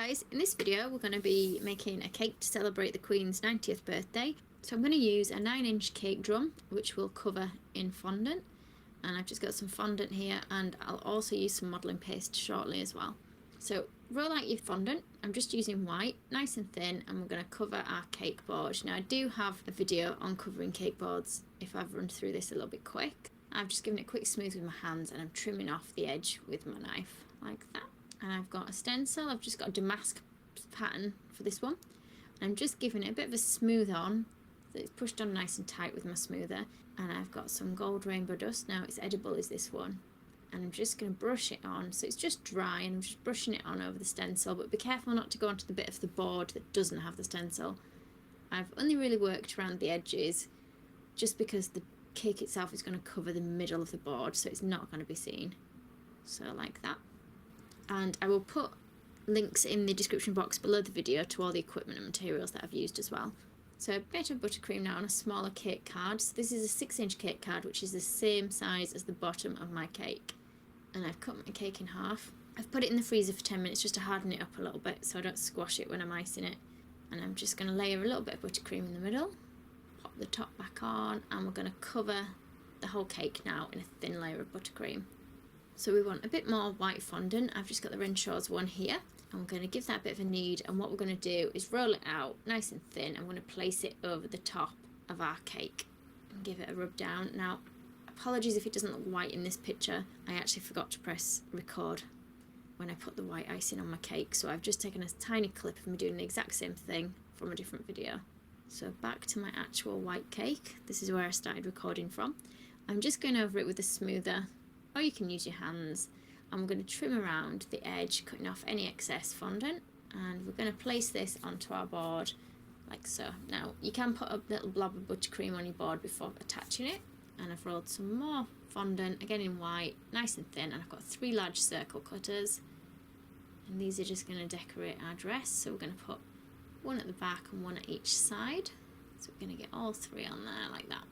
guys, in this video we're going to be making a cake to celebrate the Queen's 90th birthday. So I'm going to use a 9-inch cake drum which we'll cover in fondant, and I've just got some fondant here, and I'll also use some modelling paste shortly as well. So roll out your fondant. I'm just using white, nice and thin, and we're going to cover our cake board. Now I do have a video on covering cake boards if I've run through this a little bit quick. I've just given it a quick smooth with my hands and I'm trimming off the edge with my knife like that. And I've got a stencil, I've just got a damask pattern for this one. I'm just giving it a bit of a smooth on, so it's pushed on nice and tight with my smoother. And I've got some gold rainbow dust. Now it's edible is this one. And I'm just going to brush it on, so it's just dry, and I'm just brushing it on over the stencil, but be careful not to go onto the bit of the board that doesn't have the stencil. I've only really worked around the edges just because the cake itself is going to cover the middle of the board, so it's not going to be seen. So like that. And I will put links in the description box below the video to all the equipment and materials that I've used as well. So a bit of buttercream now on a smaller cake card. So this is a 6-inch cake card, which is the same size as the bottom of my cake. And I've cut my cake in half. I've put it in the freezer for 10 minutes just to harden it up a little bit so I don't squash it when I'm icing it. And I'm just going to layer a little bit of buttercream in the middle, pop the top back on, and we're going to cover the whole cake now in a thin layer of buttercream. So we want a bit more white fondant. I've just got the Renshaw's one here, and we're going to give that a bit of a knead, and what we're going to do is roll it out nice and thin. I'm going to place it over the top of our cake and give it a rub down. Now, apologies if it doesn't look white in this picture. I actually forgot to press record when I put the white icing on my cake, so I've just taken a tiny clip of me doing the exact same thing from a different video. So back to my actual white cake. This is where I started recording from. I'm just going over it with a smoother, or you can use your hands. And we're going to trim around the edge, cutting off any excess fondant, and we're going to place this onto our board like so. Now you can put a little blob of buttercream on your board before attaching it, and I've rolled some more fondant, again in white, nice and thin, and I've got 3 large circle cutters, and these are just going to decorate our dress. So we're going to put one at the back and one at each side, so we're going to get all 3 on there like that.